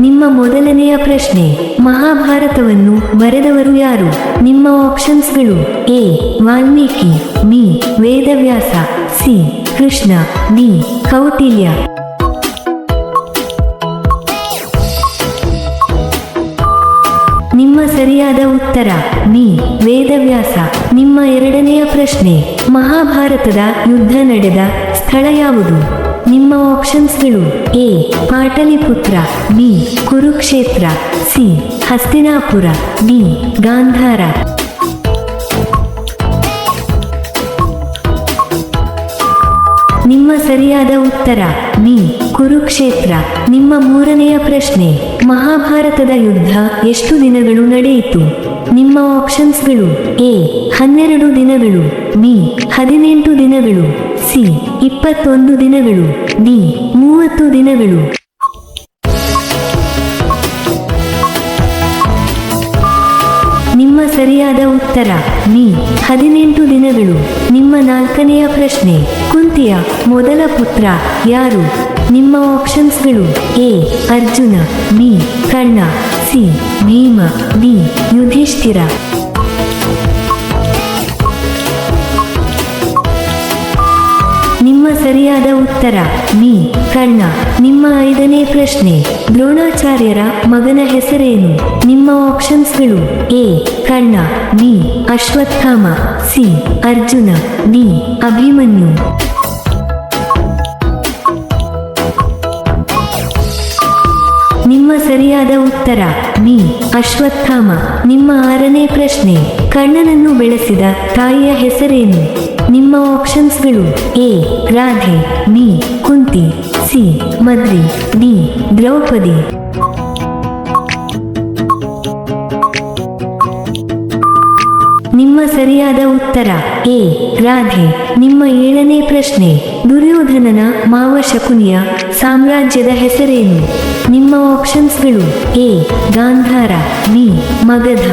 ನಿಮ್ಮ ಮೊದಲನೆಯ ಪ್ರಶ್ನೆ, ಮಹಾಭಾರತವನ್ನು ಬರೆದವರು ಯಾರು? ನಿಮ್ಮ ಆಪ್ಷನ್ಸ್ಗಳು: A Valmiki, B Vedavyasa, C Krishna, D Kautilya. ನಿಮ್ಮ ಸರಿಯಾದ ಉತ್ತರ ಬಿ ವೇದವ್ಯಾಸ. ನಿಮ್ಮ ಎರಡನೆಯ ಪ್ರಶ್ನೆ, ಮಹಾಭಾರತದ ಯುದ್ಧ ನಡೆದ ಸ್ಥಳ ಯಾವುದು? ನಿಮ್ಮ ಆಪ್ಷನ್ಸ್ಗಳು: A Pataliputra, B Kurukshetra, C Hastinapura, D Gandhara. ನಿಮ್ಮ ಸರಿಯಾದ ಉತ್ತರ ಬಿ ಕುರುಕ್ಷೇತ್ರ. ನಿಮ್ಮ ಮೂರನೆಯ ಪ್ರಶ್ನೆ, ಮಹಾಭಾರತದ ಯುದ್ಧ ಎಷ್ಟು ದಿನಗಳು ನಡೆಯಿತು? ನಿಮ್ಮ ಆಪ್ಷನ್ಸ್ಗಳು: ಎ 12 ದಿನಗಳು, ಬಿ 18 ದಿನಗಳು, ಸಿ 21 ದಿನಗಳು, ಡಿ 30 ದಿನಗಳು. ನಿಮ್ಮ ಸರಿಯಾದ ಉತ್ತರ ಬಿ 18 ದಿನಗಳು. ನಿಮ್ಮ ನಾಲ್ಕನೆಯ ಪ್ರಶ್ನೆ, ಕುಂತಿಯ ಮೊದಲ ಪುತ್ರ ಯಾರು? ನಿಮ್ಮ ಆಪ್ಷನ್ಸ್ಗಳು: A Arjuna, B Karna, C Bhima, D Yudhishthira. ನಿಮ್ಮ ಸರಿಯಾದ ಉತ್ತರ ಬಿ ಕರ್ಣ. ನಿಮ್ಮ ಐದನೇ ಪ್ರಶ್ನೆ, ದ್ರೋಣಾಚಾರ್ಯರ ಮಗನ ಹೆಸರೇನು? ನಿಮ್ಮ ಆಪ್ಷನ್ಸ್ಗಳು: A Karna, B Ashwatthama, C Arjuna, D Abhimanyu. ನಿಮ್ಮ ಸರಿಯಾದ ಉತ್ತರ ಬಿ ಅಶ್ವತ್ಥಾಮ. ನಿಮ್ಮ ಆರನೇ ಪ್ರಶ್ನೆ, ಕರ್ಣನನ್ನು ಬೆಳೆಸಿದ ತಾಯಿಯ ಹೆಸರೇನು? ನಿಮ್ಮ ಆಪ್ಷನ್ಸ್ಗಳು: A Radhe, B Kunti, C Madri, D Draupadi. ನಿಮ್ಮ ಸರಿಯಾದ ಉತ್ತರ ಎ ರಾಧೆ. ನಿಮ್ಮ ಏಳನೇ ಪ್ರಶ್ನೆ, ದುರ್ಯೋಧನನ ಮಾವ ಶಕುನಿಯ ಸಾಮ್ರಾಜ್ಯದ ಹೆಸರೇನು? ನಿಮ್ಮ ಆಪ್ಷನ್ಸ್ಗಳು: A Gandhara, B Magadha,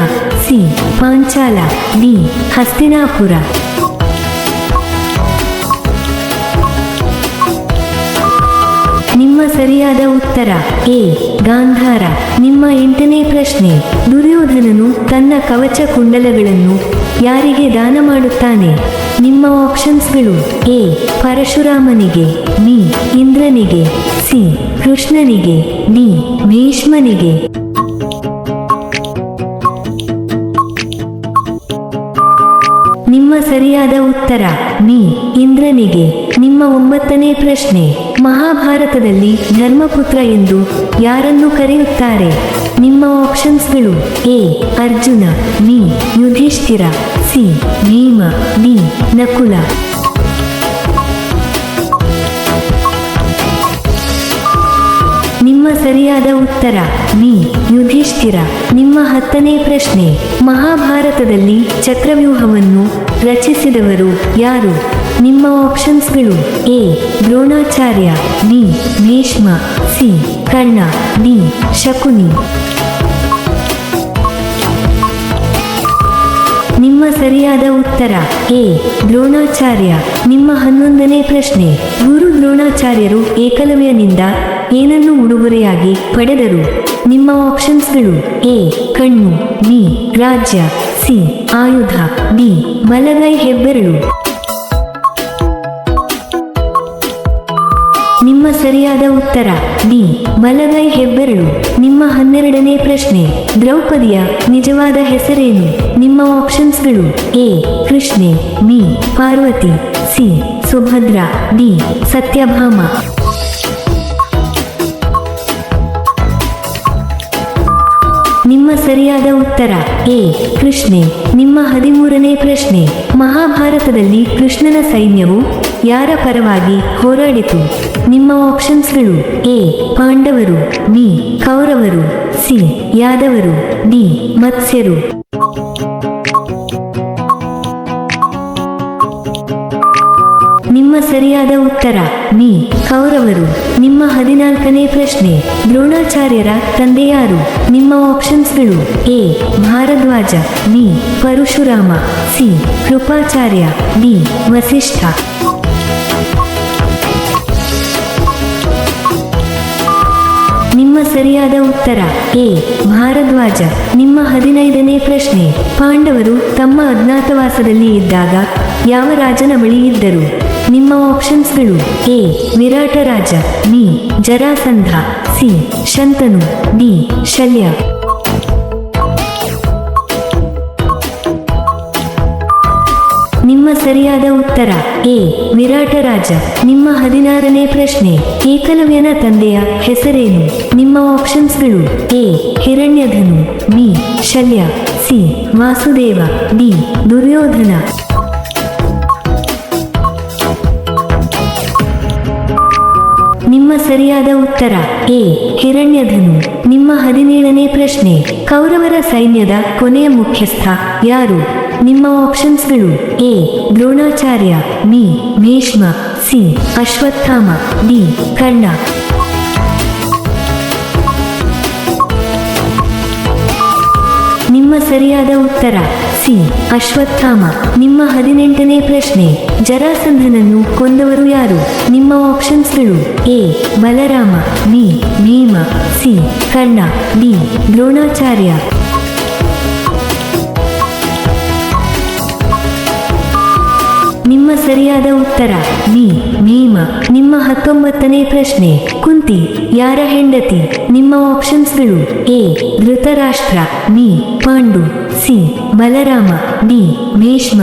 C Panchala, D Hastinapura. ನಿಮ್ಮ ಸರಿಯಾದ ಉತ್ತರ ಎ ಗಾಂಧಾರ. ನಿಮ್ಮ ಎಂಟನೇ ಪ್ರಶ್ನೆ, ದುರ್ಯೋಧನನು ತನ್ನ ಕವಚ ಕುಂಡಲಗಳನ್ನು ಯಾರಿಗೆ ದಾನ ಮಾಡುತ್ತಾನೆ? ನಿಮ್ಮ ಆಪ್ಷನ್ಸ್ಗಳು: ಎ ಪರಶುರಾಮನಿಗೆ, ಬಿ ಇಂದ್ರನಿಗೆ, ಸಿ ಕೃಷ್ಣನಿಗೆ, ಡಿ ಭೀಷ್ಮನಿಗೆ. ನಿಮ್ಮ ಸರಿಯಾದ ಉತ್ತರ ಬಿ ಇಂದ್ರನಿಗೆ. ನಿಮ್ಮ ಒಂಬತ್ತನೇ ಪ್ರಶ್ನೆ, ಮಹಾಭಾರತದಲ್ಲಿ ಧರ್ಮಪುತ್ರ ಎಂದು ಯಾರನ್ನು ಕರೆಯುತ್ತಾರೆ? ನಿಮ್ಮ ಆಪ್ಷನ್ಸ್ಗಳು: A Arjuna, B Yudhishthira, C Bhima, D Nakula. ನಿಮ್ಮ ಸರಿಯಾದ ಉತ್ತರ ಬಿ ಯುಧಿಷ್ಠಿರ. ನಿಮ್ಮ ಹತ್ತನೇ ಪ್ರಶ್ನೆ, ಮಹಾಭಾರತದಲ್ಲಿ ಚಕ್ರವ್ಯೂಹವನ್ನು ರಚಿಸಿದವರು ಯಾರು? ನಿಮ್ಮ ಆಪ್ಷನ್ಸ್ಗಳು: A Dronacharya, B Bhishma, C Karna, D Shakuni. ನಿಮ್ಮ ಸರಿಯಾದ ಉತ್ತರ ಎ ದ್ರೋಣಾಚಾರ್ಯ. ನಿಮ್ಮ 11ನೇ ಪ್ರಶ್ನೆ, ಗುರು ದ್ರೋಣಾಚಾರ್ಯರು ಏಕಲವ್ಯನಿಂದ ಏನನ್ನು ಉಡುಗೊರೆಯಾಗಿ ಪಡೆದರು? ನಿಮ್ಮ ಆಪ್ಷನ್ಸ್ಗಳು: ಎ ಕಣ್ಣು, ಬಿ ರಾಜ್ಯ, ಸಿ ಆಯುಧ, ಡಿ ಬಲಗೈ ಹೆಬ್ಬೆರಳು. ನಿಮ್ಮ ಸರಿಯಾದ ಉತ್ತರ ಡಿ ಬಲಗೈ ಹೆಬ್ಬೆರಳು. ನಿಮ್ಮ 12ನೇ ಪ್ರಶ್ನೆ, ದ್ರೌಪದಿಯ ನಿಜವಾದ ಹೆಸರೇನು? ನಿಮ್ಮ ಆಪ್ಷನ್ಸ್ಗಳು: A Krishne, B Parvati, C Subhadra, D Satyabhama. ನಿಮ್ಮ ಸರಿಯಾದ ಉತ್ತರ ಎ ಕೃಷ್ಣೆ. ನಿಮ್ಮ 13ನೇ ಪ್ರಶ್ನೆ, ಮಹಾಭಾರತದಲ್ಲಿ ಕೃಷ್ಣನ ಸೈನ್ಯವು ಯಾರ ಪರವಾಗಿ ಹೋರಾಡಿತು? ನಿಮ್ಮ ಆಪ್ಷನ್ಸ್ಗಳು: ಎ ಪಾಂಡವರು, ಬಿ ಕೌರವರು, ಸಿ ಯಾದವರು, ಡಿ ಮತ್ಸ್ಯರು. ನಿಮ್ಮ ಸರಿಯಾದ ಉತ್ತರ ಬಿ ಕೌರವರು. ನಿಮ್ಮ 14ನೇ ಪ್ರಶ್ನೆ, ದ್ರೋಣಾಚಾರ್ಯರ ತಂದೆ ಯಾರು? ನಿಮ್ಮ ಆಪ್ಷನ್ಸ್ಗಳು: A Bharadwaja, B Parashurama, C Kripacharya, D Vasishtha. ನಿಮ್ಮ ನಿಮ್ಮ ಸರಿಯಾದ ಉತ್ತರ ಎ ಭಾರದ್ವಾಜ. ನಿಮ್ಮ 15ನೇ ಪ್ರಶ್ನೆ, ಪಾಂಡವರು ತಮ್ಮ ಅಜ್ಞಾತವಾಸದಲ್ಲಿ ಇದ್ದಾಗ ಯಾವ ರಾಜನ ಬಳಿ ಇದ್ದರು? ನಿಮ್ಮ ಆಪ್ಷನ್ಸ್ಗಳು: A Virata Raja, B Jarasandha, C Shantanu, D Shalya. ನಿಮ್ಮ ಸರಿಯಾದ ಉತ್ತರ ಎ ವಿರಾಟ ರಾಜ. ನಿಮ್ಮ 16ನೇ ಪ್ರಶ್ನೆ, ಏಕಲವ್ಯನ ತಂದೆಯ ಹೆಸರೇನು? ನಿಮ್ಮ ಆಪ್ಷನ್ಸ್ಗಳು: A Hiranyadhanu, B Shalya, C Vasudeva, D Duryodhana. ನಿಮ್ಮ ಸರಿಯಾದ ಉತ್ತರ ಎ ಹಿರಣ್ಯಧನು. ನಿಮ್ಮ 17ನೇ ಪ್ರಶ್ನೆ, ಕೌರವರ ಸೈನ್ಯದ ಕೊನೆಯ ಮುಖ್ಯಸ್ಥ ಯಾರು? ನಿಮ್ಮ ಆಪ್ಷನ್ಸ್ಗಳು: A Dronacharya, B Bhishma, C Ashwatthama, D Karna. ನಿಮ್ಮ ಸರಿಯಾದ ಉತ್ತರ ಸಿ ಅಶ್ವತ್ಥಾಮ. ನಿಮ್ಮ 18ನೇ ಪ್ರಶ್ನೆ, ಜರಾಸಂಧನನ್ನು ಕೊಂದವರು ಯಾರು? ನಿಮ್ಮ ಆಪ್ಷನ್ಸ್ಗಳು: A Balarama, B Bhima, C Karna, D Dronacharya. ನಿಮ್ಮ ಸರಿಯಾದ ಉತ್ತರ ಬಿ ಭೀಮ. ನಿಮ್ಮ 19ನೇ ಪ್ರಶ್ನೆ, ಕುಂತಿ ಯಾರ ಹೆಂಡತಿ? ನಿಮ್ಮ ಆಪ್ಷನ್ಸ್ಗಳು: A Dhritarashtra, B Pandu, C Balarama, D Bhishma.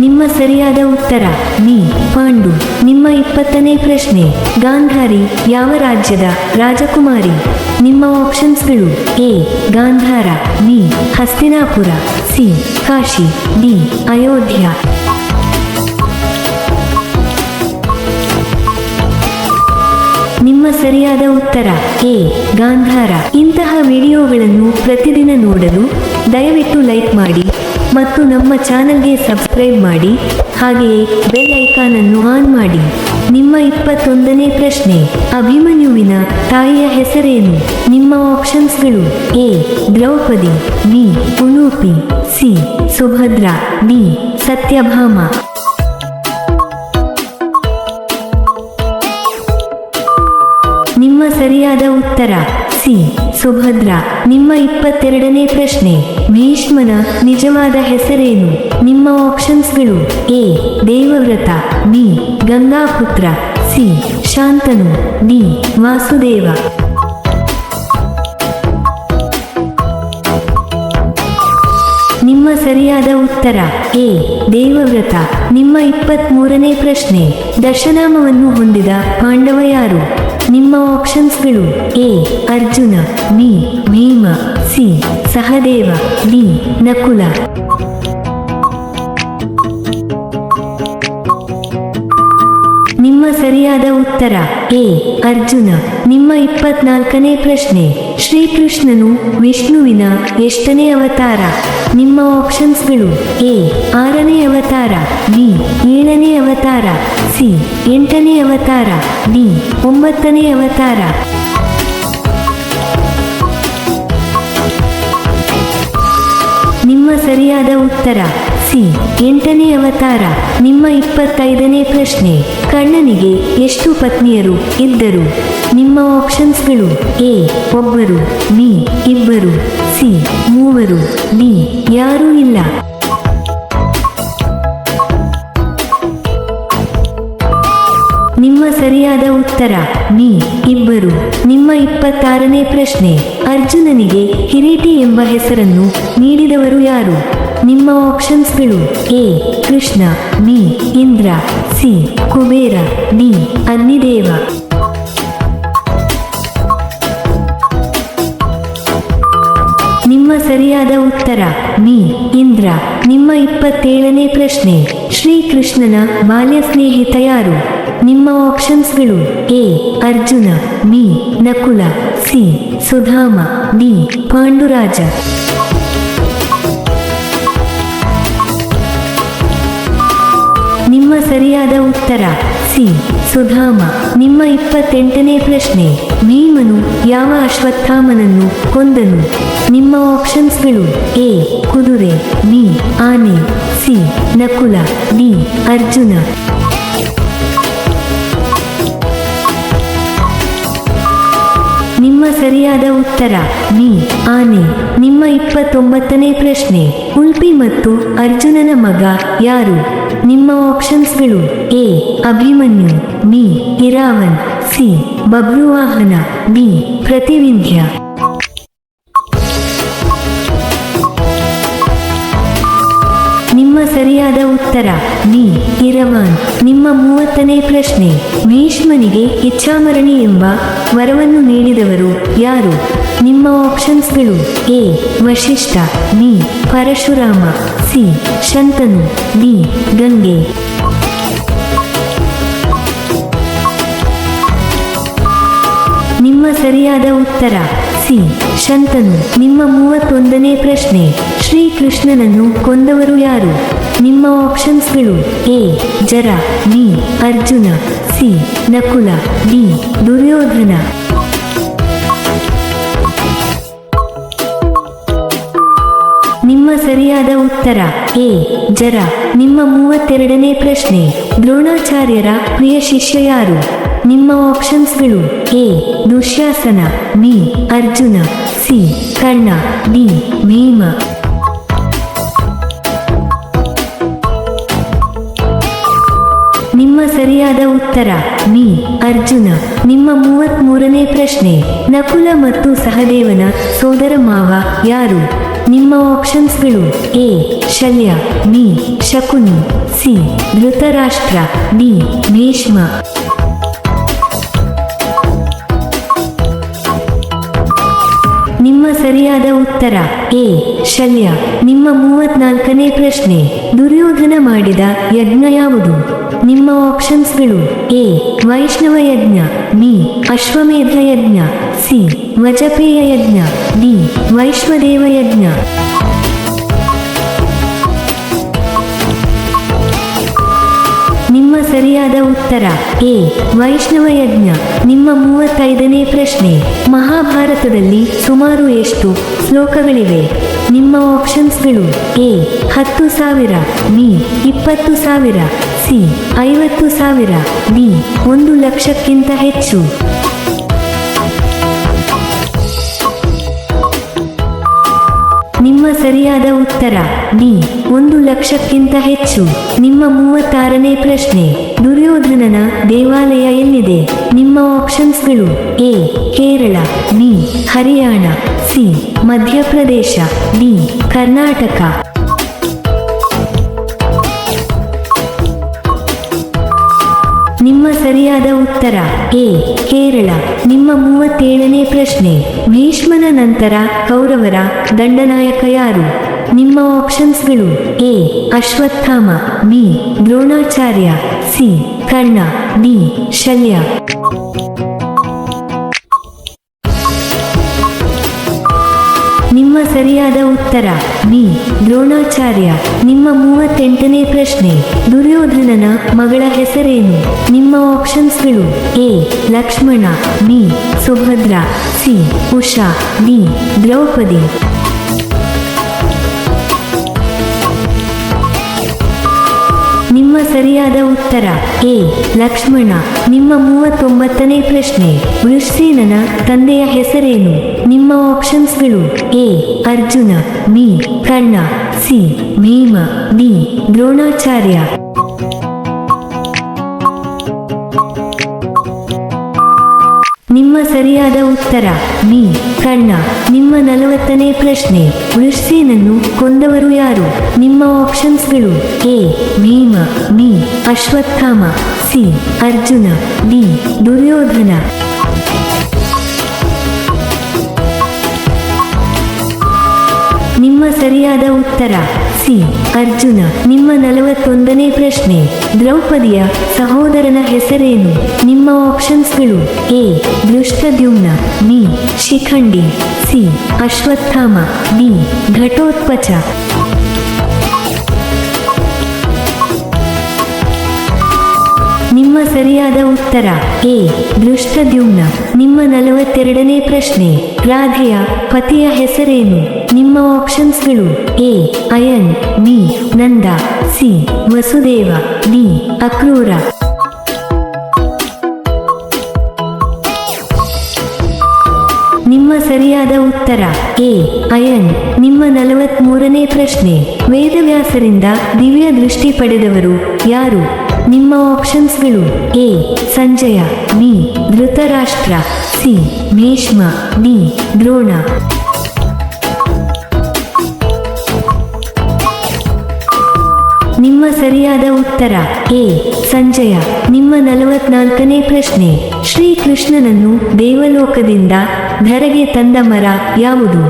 ನಿಮ್ಮ ಸರಿಯಾದ ಉತ್ತರ ಬಿ ಪಾಂಡು. ನಿಮ್ಮ 20ನೇ ಪ್ರಶ್ನೆ, ಗಾಂಧಾರಿ ಯಾವ ರಾಜ್ಯದ ರಾಜಕುಮಾರಿ? ನಿಮ್ಮ ಆಪ್ಷನ್ಸ್ಗಳು: A Gandhara, B Hastinapura, C Kashi, D Ayodhya. ನಿಮ್ಮ ಸರಿಯಾದ ಉತ್ತರ ಎ ಗಾಂಧಾರ. ಇಂತಹ ವಿಡಿಯೋಗಳನ್ನು ಪ್ರತಿದಿನ ನೋಡಲು ದಯವಿಟ್ಟು ಲೈಕ್ ಮಾಡಿ ಮತ್ತು ನಮ್ಮ ಚಾನಲ್ಗೆ ಸಬ್ಸ್ಕ್ರೈಬ್ ಮಾಡಿ, ಹಾಗೆಯೇ ಬೆಲ್ ಐಕಾನ್ ಅನ್ನು ಆನ್ ಮಾಡಿ. ನಿಮ್ಮ 21ನೇ ಪ್ರಶ್ನೆ, ಅಭಿಮನ್ಯುವಿನ ತಾಯಿಯ ಹೆಸರೇನು? ನಿಮ್ಮ ಆಪ್ಷನ್ಸ್ಗಳು: A Draupadi, B Ulupi, C Subhadra, D Satyabhama. ನಿಮ್ಮ ಸರಿಯಾದ ಉತ್ತರ ಸಿ ಸುಭದ್ರ. ನಿಮ್ಮ 22ನೇ ಪ್ರಶ್ನೆ, ಭೀಷ್ಮನ ನಿಜವಾದ ಹೆಸರೇನು? ನಿಮ್ಮ ಆಪ್ಷನ್ಸ್ಗಳು: A Devavrata, B Gangaputra, C Shantanu, D Vasudeva. ನಿಮ್ಮ ಸರಿಯಾದ ಉತ್ತರ ಎ ದೇವವ್ರತ. ನಿಮ್ಮ 23ನೇ ಪ್ರಶ್ನೆ, ದಶನಾಮವನ್ನು ಹೊಂದಿದ ಪಾಂಡವ ಯಾರು? ನಿಮ್ಮ ಆಪ್ಷನ್ಸ್ಗಳು: A Arjuna, B Bhima, C Sahadeva, D Nakula. ನಿಮ್ಮ ಸರಿಯಾದ ಉತ್ತರ ಎ ಅರ್ಜುನ. ನಿಮ್ಮ 24ನೇ ಪ್ರಶ್ನೆ, ಶ್ರೀಕೃಷ್ಣನು ವಿಷ್ಣುವಿನ ಎಷ್ಟನೇ ಅವತಾರ? ನಿಮ್ಮ ಆಪ್ಷನ್ಸ್ಗಳು: ಎ 6ನೇ ಅವತಾರ, ಬಿ 7ನೇ ಅವತಾರ, ಸಿ 8ನೇ ಅವತಾರ, ಡಿ 9ನೇ ಅವತಾರ. ನಿಮ್ಮ ಸರಿಯಾದ ಉತ್ತರ ಸಿ 8ನೇ ಅವತಾರ. ನಿಮ್ಮ 25ನೇ ಪ್ರಶ್ನೆ, ಕರ್ಣನಿಗೆ ಎಷ್ಟು ಪತ್ನಿಯರು ಇದ್ದರು? ನಿಮ್ಮ ಆಪ್ಷನ್ಸ್ಗಳು: ಎ ಒಬ್ಬರು, ಬಿ ಇಬ್ಬರು, ಸಿ 3, ಡಿ ಯಾರೂ ಇಲ್ಲ. ನಿಮ್ಮ ಸರಿಯಾದ ಉತ್ತರ ಬಿ ಇಬ್ಬರು. ನಿಮ್ಮ 26ನೇ ಪ್ರಶ್ನೆ, ಅರ್ಜುನನಿಗೆ ಕಿರೀಟಿ ಎಂಬ ಹೆಸರನ್ನು ನೀಡಿದವರು ಯಾರು? ನಿಮ್ಮ ಆಪ್ಷನ್ಸ್ಗಳು: A Krishna, B Indra, C Kubera, D Agnideva. ನಿಮ್ಮ ಸರಿಯಾದ ಉತ್ತರ ಬಿ ಇಂದ್ರ. ನಿಮ್ಮ 27ನೇ ಪ್ರಶ್ನೆ, ಶ್ರೀಕೃಷ್ಣನ ಬಾಲ್ಯ ಸ್ನೇಹಿತ ಯಾರು? ನಿಮ್ಮ ಆಪ್ಷನ್ಸ್ಗಳು: A Arjuna, B Nakula, C Sudhama, D Panduraja. ನಿಮ್ಮ ಸರಿಯಾದ ಉತ್ತರ ಸಿ ಸುಧಾಮ. ನಿಮ್ಮ 28ನೇ ಪ್ರಶ್ನೆ, ಭೀಮನು ಯಾವ ಅಶ್ವತ್ಥಾಮನನ್ನು ಕೊಂದನು? ನಿಮ್ಮ ಆಪ್ಷನ್ಸ್ಗಳು: ಎ ಕುದುರೆ, ಬಿ ಆನೆ, ಸಿ ನಕುಲ, ಡಿ ಅರ್ಜುನ. ಸರಿಯಾದ ಉತ್ತರ ಬಿ ಆನೆ. ನಿಮ್ಮ 29ನೇ ಪ್ರಶ್ನೆ, ಉಲ್ಪಿ ಮತ್ತು ಅರ್ಜುನನ ಮಗ ಯಾರು? ನಿಮ್ಮ ಆಪ್ಷನ್ಸ್ಗಳು: A Abhimanyu, B Iravan, C Babhruvahana, D Prativindhya. ನಿಮ್ಮ ಸರಿಯಾದ ಉತ್ತರ ಬಿ ಇರವಾನ್. ನಿಮ್ಮ 30ನೇ ಪ್ರಶ್ನೆ, ಭೀಷ್ಮನಿಗೆ ಇಚ್ಛಾಮರಣಿ ಎಂಬ ವರವನ್ನು ನೀಡಿದವರು ಯಾರು? ನಿಮ್ಮ ಆಪ್ಷನ್ಸ್ಗಳು: A Vashishtha, B Parashurama, C Shantanu, D Gange. ನಿಮ್ಮ ಸರಿಯಾದ ಉತ್ತರ ಸಿ ಶಂತನು. ನಿಮ್ಮ 31ನೇ ಪ್ರಶ್ನೆ, ಶ್ರೀಕೃಷ್ಣನನ್ನು ಕೊಂದವರು ಯಾರು? ನಿಮ್ಮ ಆಪ್ಷನ್ಸ್ಗಳು: ಎ ಜರ, B Arjuna, C Nakula, D Duryodhana. ನಿಮ್ಮ ಸರಿಯಾದ ಉತ್ತರ ಎ ಜರ. ನಿಮ್ಮ 32ನೇ ಪ್ರಶ್ನೆ, ದ್ರೋಣಾಚಾರ್ಯರ ಪ್ರಿಯ ಶಿಷ್ಯ ಯಾರು? ನಿಮ್ಮ ಆಪ್ಷನ್ಸ್ಗಳು: A Dushasana, B Arjuna, C Karna, D Bhima. ನಿಮ್ಮ ಸರಿಯಾದ ಉತ್ತರ ಬಿ ಅರ್ಜುನ. ನಿಮ್ಮ 33ನೇ ಪ್ರಶ್ನೆ, ನಕುಲ ಮತ್ತು ಸಹದೇವನ ಸೋದರ ಮಾವ ಯಾರು? ನಿಮ್ಮ ಆಪ್ಷನ್ಸ್ಗಳು: A Shalya, B Shakuni, C Dhritarashtra, D Bhishma. ನಿಮ್ಮ ಸರಿಯಾದ ಉತ್ತರ ಎ ಶಲ್ಯ. ನಿಮ್ಮ 34ನೇ ಪ್ರಶ್ನೆ, ದುರ್ಯೋಧನ ಮಾಡಿದ ಯಜ್ಞ ಯಾವುದು? ನಿಮ್ಮ ಆಪ್ಷನ್ಸ್ಗಳು: ಎ ವೈಷ್ಣವ ಯಜ್ಞ, ಬಿ ಅಶ್ವಮೇಧ ಯಜ್ಞ, ಸಿ ವಜಪೇಯ ಯಜ್ಞ, ಡಿ ವೈಶ್ವದೇವ ಯಜ್ಞ. ನಿಮ್ಮ ಸರಿಯಾದ ಉತ್ತರ ಎ ವೈಷ್ಣವ ಯಜ್ಞ. ನಿಮ್ಮ 35ನೇ ಪ್ರಶ್ನೆ, ಮಹಾಭಾರತದಲ್ಲಿ ಸುಮಾರು ಎಷ್ಟು ಶ್ಲೋಕಗಳಿವೆ? ನಿಮ್ಮ ಆಪ್ಷನ್ಸ್ಗಳು: ಎ 10,000, ಬಿ 20,000, ಸಿ 50,000, ಡಿ 1,00,000ಕ್ಕಿಂತ ಹೆಚ್ಚು. ನಿಮ್ಮ ಸರಿಯಾದ ಉತ್ತರ ಡಿ 1,00,000ಕ್ಕಿಂತ ಹೆಚ್ಚು. ನಿಮ್ಮ 36ನೇ ಪ್ರಶ್ನೆ, ದುರ್ಯೋಧನನ ದೇವಾಲಯ ಎಲ್ಲಿದೆ? ನಿಮ್ಮ ಆಪ್ಷನ್ಸ್ಗಳು: A Kerala, B Haryana, C Madhya Pradesh, D Karnataka. ನಿಮ್ಮ ಸರಿಯಾದ ಉತ್ತರ ಎ ಕೇರಳ. ನಿಮ್ಮ 37ನೇ ಪ್ರಶ್ನೆ, ಭೀಷ್ಮನ ನಂತರ ಕೌರವರ ದಂಡನಾಯಕ ಯಾರು? ನಿಮ್ಮ ಆಪ್ಷನ್ಸ್ಗಳು: A Ashwatthama, B Dronacharya, C Karna, D Shalya. ನಿಮ್ಮ ಸರಿಯಾದ ಉತ್ತರ ಬಿ ದ್ರೋಣಾಚಾರ್ಯ. ನಿಮ್ಮ 38ನೇ ಪ್ರಶ್ನೆ, ದುರ್ಯೋಧನನ ಮಗಳ ಹೆಸರೇನು? ನಿಮ್ಮ ಆಪ್ಷನ್ಸ್ಗಳು: A Lakshmana, B Subhadra, C Usha, D Draupadi. ನಿಮ್ಮ ಸರಿಯಾದ ಉತ್ತರ ಎ ಲಕ್ಷ್ಮಣ. ನಿಮ್ಮ 39ನೇ ಪ್ರಶ್ನೆ, ವೃಷಸೇನನ ತಂದೆಯ ಹೆಸರೇನು? ನಿಮ್ಮ ಆಪ್ಷನ್ಸ್ಗಳು: A Arjuna, B Karna, C Bhima, D Dronacharya. ನಿಮ್ಮ ಸರಿಯಾದ ಉತ್ತರ ಬಿ ಕರ್ಣ. ನಿಮ್ಮ 40ನೇ ಪ್ರಶ್ನೆ, ವೃಷಸೇನನ್ನು ಕೊಂದವರು ಯಾರು? ನಿಮ್ಮ ಆಪ್ಷನ್ಸ್ಗಳು: A Bhima, B Ashwatthama, C Arjuna, D Duryodhana. ನಿಮ್ಮ ಸರಿಯಾದ ಉತ್ತರ ಸಿ ಅರ್ಜುನ. ನಿಮ್ಮ 41ನೇ ಪ್ರಶ್ನೆ, ದ್ರೌಪದಿಯ ಸಹೋದರನ ಹೆಸರೇನು? ನಿಮ್ಮ ಆಪ್ಷನ್ಸ್ಗಳು: A Dhrishtadyumna, B Shikhandi, C Ashwatthama, D Ghatotkacha. ನಿಮ್ಮ ಸರಿಯಾದ ಉತ್ತರ ಎ ದೃಷ್ಟದ್ಯುಮ್ನ. ನಿಮ್ಮ 42ನೇ ಪ್ರಶ್ನೆ, ರಾಧೆಯ ಪತಿಯ ಹೆಸರೇನು? ನಿಮ್ಮ ಆಪ್ಷನ್ಸ್ಗಳು: A Ayan, B Nanda, C Vasudeva, D Akrura. ನಿಮ್ಮ ಸರಿಯಾದ ಉತ್ತರ ಎ ಅಯನ್. ನಿಮ್ಮ 43ನೇ ಪ್ರಶ್ನೆ, ವೇದವ್ಯಾಸರಿಂದ ದಿವ್ಯ ದೃಷ್ಟಿ ಪಡೆದವರು ಯಾರು? ನಿಮ್ಮ ಆಪ್ಷನ್ಸ್ಗಳು: A Sanjaya, B Dhritarashtra, C Bhishma, D Drona. ನಿಮ್ಮ ಸರಿಯಾದ ಉತ್ತರ ಎ ಸಂಜಯ. ನಿಮ್ಮ 44ನೇ ಪ್ರಶ್ನೆ, ಶ್ರೀಕೃಷ್ಣನನ್ನು ದೇವಲೋಕದಿಂದ ಧರೆಗೆ ತಂದ ಮರ ಯಾವುದು?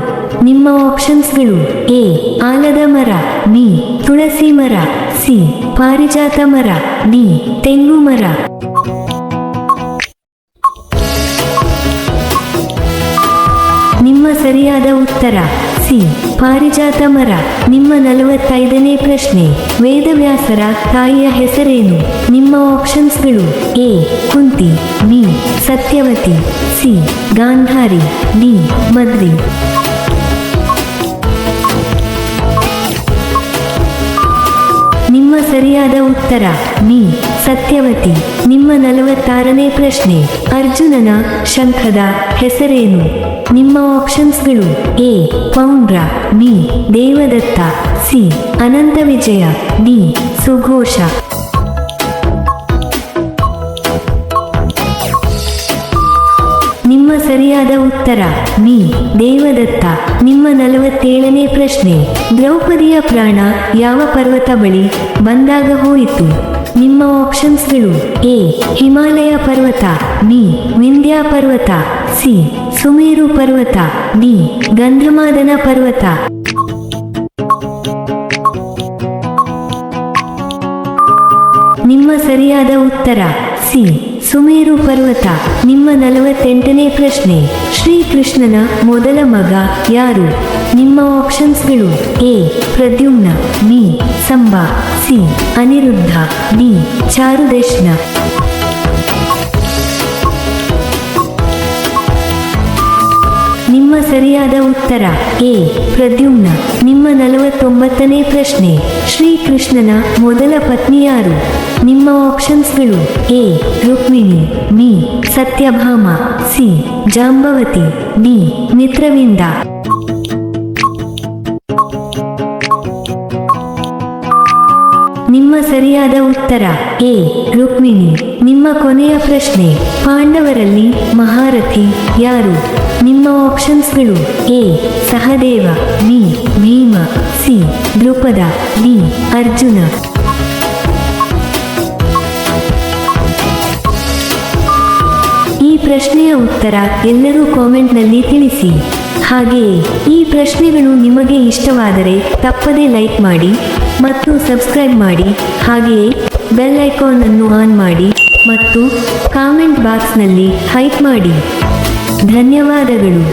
ನಿಮ್ಮ ಆಪ್ಷನ್ಸ್ಗಳು: ಎ ಆಲದ ಮರ, ಬಿ ತುಳಸಿ ಮರ, ಸಿ ಪಾರಿಜಾತ ಮರ, ಡಿ ತೆಂಗು ಮರ. ನಿಮ್ಮ ಸರಿಯಾದ ಉತ್ತರ ಸಿ ಪಾರಿಜಾತ ಮರ. ನಿಮ್ಮ 45ನೇ ಪ್ರಶ್ನೆ, ವೇದವ್ಯಾಸರ ತಾಯಿಯ ಹೆಸರೇನು? ನಿಮ್ಮ ಆಪ್ಷನ್ಸ್ಗಳು: A Kunti, B Satyavati, C Gandhari, D Madri. ನಿಮ್ಮ ಸರಿಯಾದ ಉತ್ತರ ಬಿ ಸತ್ಯವತಿ. ನಿಮ್ಮ 46ನೇ ಪ್ರಶ್ನೆ, ಅರ್ಜುನನ ಶಂಖದ ಹೆಸರೇನು? ನಿಮ್ಮ ಆಪ್ಷನ್ಸ್ಗಳು: A Paundra, B Devadatta, C Ananta Vijaya, D ಸುಘೋಷ. ನಿಮ್ಮ ಸರಿಯಾದ ಉತ್ತರ ಬಿ ದೇವದತ್ತ. ನಿಮ್ಮ 47ನೇ ಪ್ರಶ್ನೆ, ದ್ರೌಪದಿಯ ಪ್ರಾಣ ಯಾವ ಪರ್ವತ ಬಳಿ ಬಂದಾಗ ಹೋಯಿತು? ನಿಮ್ಮ ಆಪ್ಷನ್ಸ್ಗಳು: ಎ ಹಿಮಾಲಯ ಪರ್ವತ, ಬಿ ವಿಂಧ್ಯ ಪರ್ವತ, ಸಿ ಸುಮೇರು ಪರ್ವತ, ಡಿ ಗಂಧಮಾದನ ಪರ್ವತ. ನಿಮ್ಮ ಸರಿಯಾದ ಉತ್ತರ ಸಿ ಸುಮೇರು ಪರ್ವತ. ನಿಮ್ಮ 48ನೇ ಪ್ರಶ್ನೆ, ಶ್ರೀಕೃಷ್ಣನ ಮೊದಲ ಮಗ ಯಾರು? ನಿಮ್ಮ ಆಪ್ಷನ್ಸ್ಗಳು: A Pradyumna, B Samba, C Aniruddha, D Charudeshna. ನಿಮ್ಮ ಸರಿಯಾದ ಉತ್ತರ ಎ ಪ್ರದ್ಯುಮ್ನ. ನಿಮ್ಮ 49ನೇ ಪ್ರಶ್ನೆ, ಶ್ರೀಕೃಷ್ಣನ ಮೊದಲ ಪತ್ನಿ ಯಾರು? ನಿಮ್ಮ ಆಪ್ಷನ್ಸ್ಗಳು: A Rukmini, B Satyabhama, C Jambavati, D Mitravinda. ನಿಮ್ಮ ಸರಿಯಾದ ಉತ್ತರ ಎ ರುಕ್ಮಿಣಿ. ನಿಮ್ಮ ಕೊನೆಯ ಪ್ರಶ್ನೆ, ಪಾಂಡವರಲ್ಲಿ ಮಹಾರಥಿ ಯಾರು? ನಿಮ್ಮ ಆಪ್ಷನ್ಸ್ಗಳು: A Sahadeva, B Bhima, C Drupada, D Arjuna. ಈ ಪ್ರಶ್ನೆಯ ಉತ್ತರ ಎಲ್ಲರೂ ಕಾಮೆಂಟ್ನಲ್ಲಿ ತಿಳಿಸಿ. ಹಾಗೆಯೇ ಈ ಪ್ರಶ್ನೆಗಳು ನಿಮಗೆ ಇಷ್ಟವಾದರೆ ತಪ್ಪದೇ ಲೈಕ್ ಮಾಡಿ ಮತ್ತು ಸಬ್ಸ್ಕ್ರೈಬ್ ಮಾಡಿ. ಹಾಗೆಯೇ ಬೆಲ್ ಐಕಾನ್ ಅನ್ನು ಆನ್ ಮಾಡಿ ಮತ್ತು ಕಾಮೆಂಟ್ ಬಾಕ್ಸ್ನಲ್ಲಿ ಹೈಪ್ ಮಾಡಿ. ಧನ್ಯವಾದಗಳು.